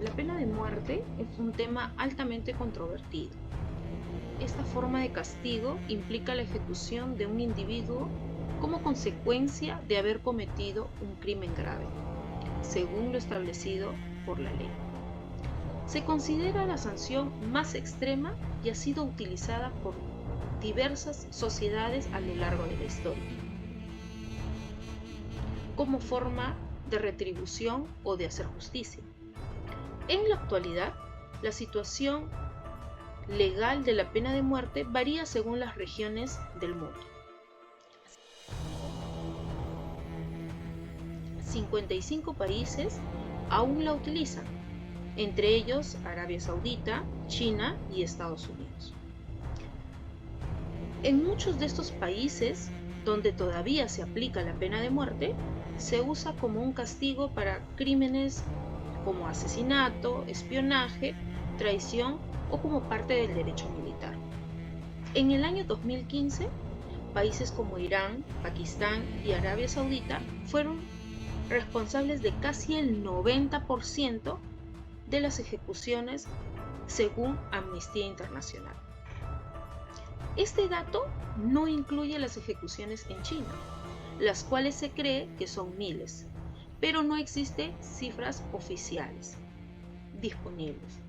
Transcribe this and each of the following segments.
La pena de muerte es un tema altamente controvertido. Esta forma de castigo implica la ejecución de un individuo como consecuencia de haber cometido un crimen grave, según lo establecido por la ley. Se considera la sanción más extrema y ha sido utilizada por diversas sociedades a lo largo de la historia, como forma de retribución o de hacer justicia. En la actualidad, la situación legal de la pena de muerte varía según las regiones del mundo. 55 países aún la utilizan, entre ellos Arabia Saudita, China y Estados Unidos. En muchos de estos países, donde todavía se aplica la pena de muerte, se usa como un castigo para crímenes como asesinato, espionaje, traición o como parte del derecho militar. En el año 2015, países como Irán, Pakistán y Arabia Saudita fueron responsables de casi el 90% de las ejecuciones según Amnistía Internacional. Este dato no incluye las ejecuciones en China, las cuales se cree que son miles, pero no existen cifras oficiales disponibles.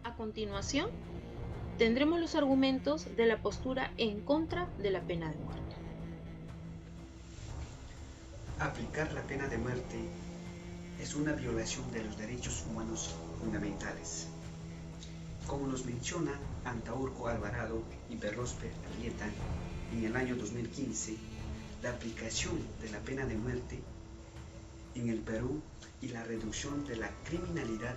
A continuación, tendremos los argumentos de la postura en contra de la pena de muerte. Aplicar la pena de muerte es una violación de los derechos humanos fundamentales. Como nos menciona Antaurco Alvarado y Berrospe Arrieta en el año 2015, la aplicación de la pena de muerte en el Perú y la reducción de la criminalidad.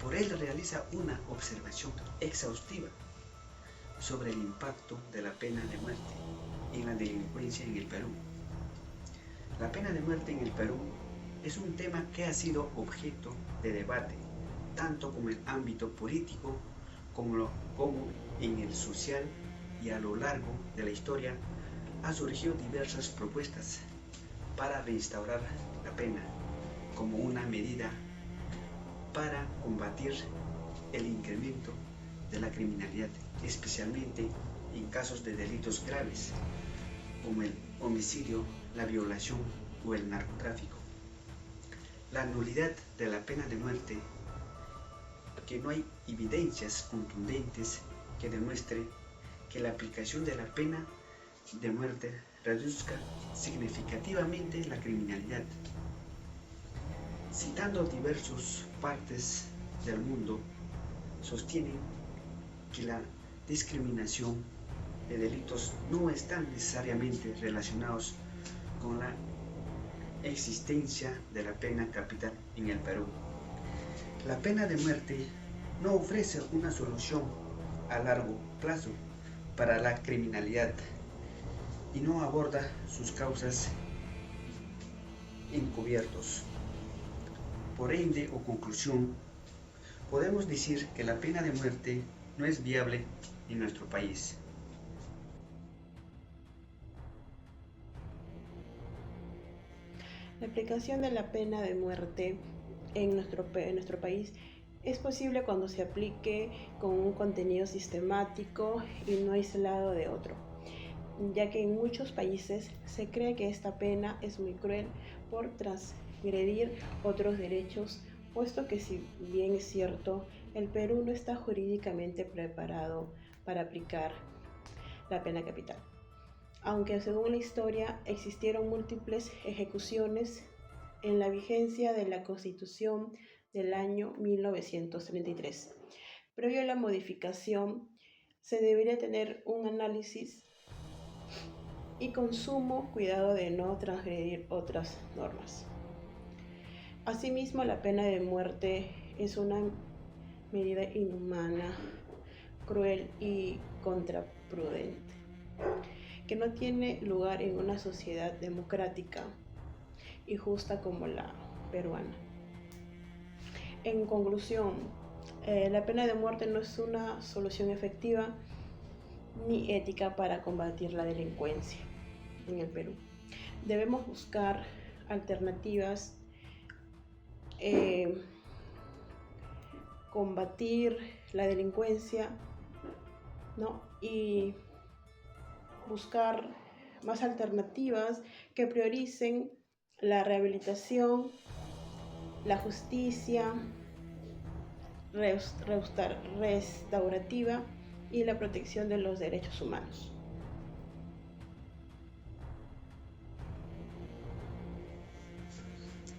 Por él realiza una observación exhaustiva sobre el impacto de la pena de muerte en la delincuencia en el Perú. La pena de muerte en el Perú es un tema que ha sido objeto de debate, tanto como en el ámbito político como en el social, y a lo largo de la historia han surgido diversas propuestas para reinstaurar la pena como una medida para combatir el incremento de la criminalidad, especialmente en casos de delitos graves como el homicidio, la violación o el narcotráfico. La nulidad de la pena de muerte, que no hay evidencias contundentes que demuestren que la aplicación de la pena de muerte reduzca significativamente la criminalidad. Citando diversas partes del mundo, sostienen que la discriminación de delitos no están necesariamente relacionados con la existencia de la pena capital en el Perú. La pena de muerte no ofrece una solución a largo plazo para la criminalidad y no aborda sus causas encubiertos. Por ende o conclusión, podemos decir que la pena de muerte no es viable en nuestro país. La aplicación de la pena de muerte en nuestro país es posible cuando se aplique con un contenido sistemático y no aislado de otro, ya que en muchos países se cree que esta pena es muy cruel por transgredir otros derechos, puesto que, si bien es cierto, el Perú no está jurídicamente preparado para aplicar la pena capital. Aunque según la historia existieron múltiples ejecuciones en la vigencia de la Constitución del año 1933. Previo a la modificación, se debería tener un análisis y con sumo cuidado de no transgredir otras normas. Asimismo, la pena de muerte es una medida inhumana, cruel y contraprudente, que no tiene lugar en una sociedad democrática y justa como la peruana. En conclusión, la pena de muerte no es una solución efectiva ni ética para combatir la delincuencia en el Perú. Debemos buscar alternativas, combatir la delincuencia, ¿no? Y buscar más alternativas que prioricen la rehabilitación, la justicia restaurativa y la protección de los derechos humanos.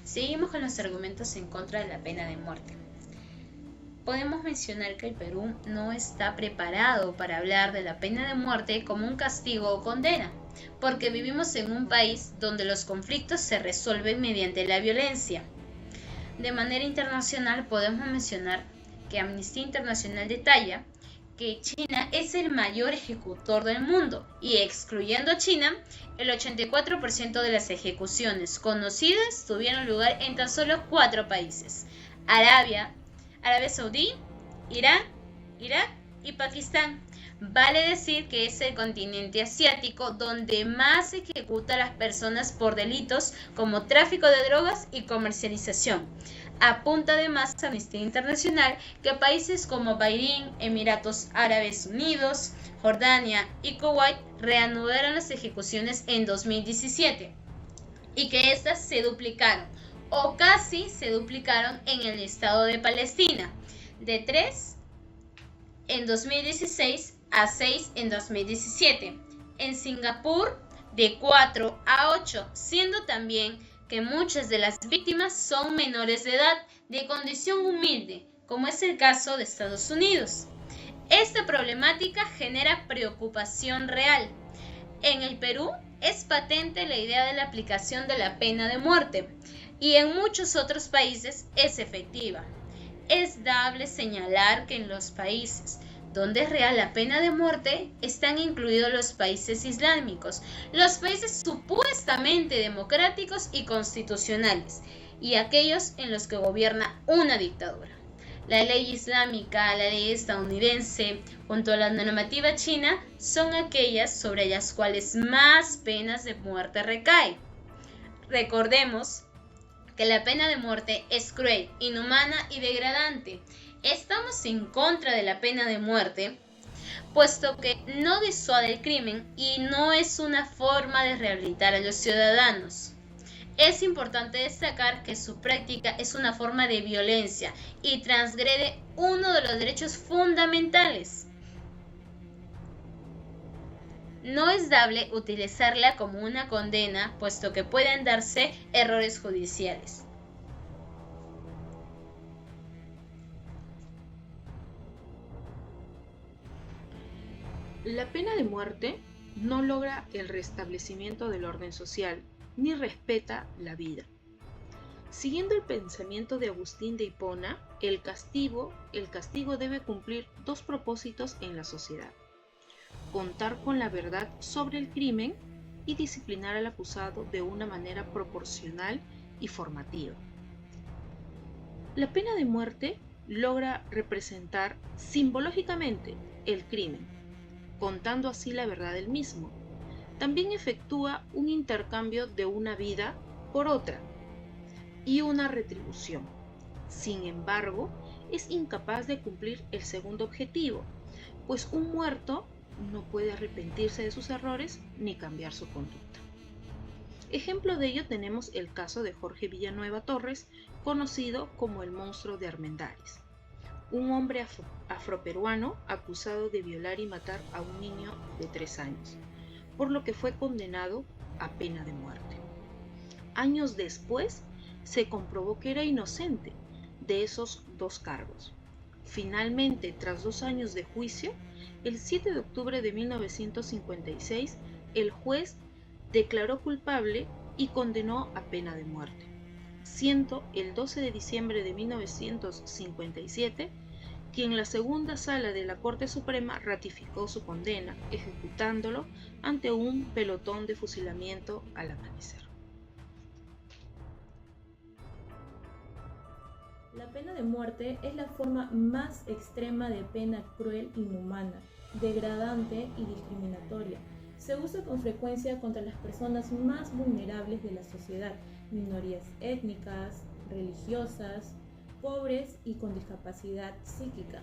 Seguimos con los argumentos en contra de la pena de muerte. Podemos mencionar que el Perú no está preparado para hablar de la pena de muerte como un castigo o condena, porque vivimos en un país donde los conflictos se resuelven mediante la violencia. De manera internacional podemos mencionar que Amnistía Internacional detalla que China es el mayor ejecutor del mundo y, excluyendo a China, el 84% de las ejecuciones conocidas tuvieron lugar en tan solo 4 países: Arabia Saudí, Irán, Irak y Pakistán. Vale decir que es el continente asiático donde más se ejecuta a las personas por delitos como tráfico de drogas y comercialización. Apunta además Amnistía Internacional que países como Bahrein, Emiratos Árabes Unidos, Jordania y Kuwait reanudaron las ejecuciones en 2017 y que estas se duplicaron o casi se duplicaron en el Estado de Palestina, de 3 en 2016 a 6 en 2017. En Singapur, de 4 a 8, siendo también que muchas de las víctimas son menores de edad, de condición humilde, como es el caso de Estados Unidos. Esta problemática genera preocupación real. En el Perú es patente la idea de la aplicación de la pena de muerte y en muchos otros países es efectiva. Es dable señalar que en los países donde es real la pena de muerte están incluidos los países islámicos, los países supuestamente democráticos y constitucionales, y aquellos en los que gobierna una dictadura. La ley islámica, la ley estadounidense, junto a la normativa china, son aquellas sobre las cuales más penas de muerte recaen. Recordemos que la pena de muerte es cruel, inhumana y degradante. Estamos en contra de la pena de muerte, puesto que no disuade el crimen y no es una forma de rehabilitar a los ciudadanos. Es importante destacar que su práctica es una forma de violencia y transgrede uno de los derechos fundamentales. No es dable utilizarla como una condena, puesto que pueden darse errores judiciales. La pena de muerte no logra el restablecimiento del orden social ni respeta la vida. Siguiendo el pensamiento de Agustín de Hipona, el castigo debe cumplir 2 propósitos en la sociedad: contar con la verdad sobre el crimen y disciplinar al acusado de una manera proporcional y formativa. La pena de muerte logra representar simbológicamente el crimen, contando así la verdad del mismo. También efectúa un intercambio de una vida por otra y una retribución. Sin embargo, es incapaz de cumplir el segundo objetivo, pues un muerto no puede arrepentirse de sus errores ni cambiar su conducta. Ejemplo de ello tenemos el caso de Jorge Villanueva Torres, conocido como el monstruo de Armendáriz, un hombre afroperuano acusado de violar y matar a un niño de 3 años, por lo que fue condenado a pena de muerte. Años después, se comprobó que era inocente de esos 2 cargos. Finalmente, tras 2 años de juicio, el 7 de octubre de 1956, el juez declaró culpable y condenó a pena de muerte, siendo el 12 de diciembre de 1957 quien la segunda sala de la Corte Suprema ratificó su condena, ejecutándolo ante un pelotón de fusilamiento al amanecer. La pena de muerte es la forma más extrema de pena cruel, inhumana, degradante y discriminatoria, se usa con frecuencia contra las personas más vulnerables de la sociedad, minorías étnicas, religiosas, pobres y con discapacidad psíquica.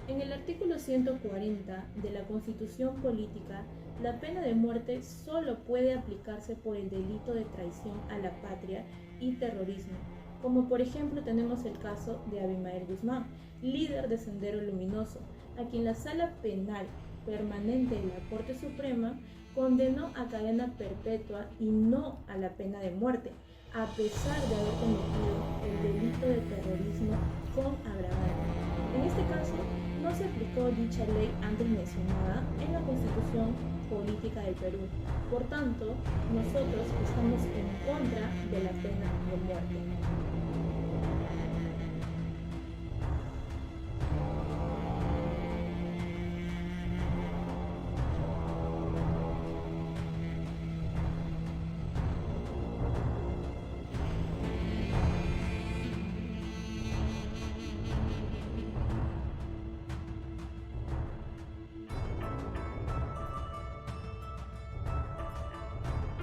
En el artículo 140 de la Constitución Política, la pena de muerte solo puede aplicarse por el delito de traición a la patria y terrorismo, como por ejemplo tenemos el caso de Abimael Guzmán, líder de Sendero Luminoso, a quien la Sala Penal Permanente de la Corte Suprema condenó a cadena perpetua y no a la pena de muerte, a pesar de haber cometido el delito de terrorismo con agravante. En este caso, no se aplicó dicha ley antes mencionada en la Constitución Política del Perú. Por tanto, nosotros estamos en contra de la pena de muerte.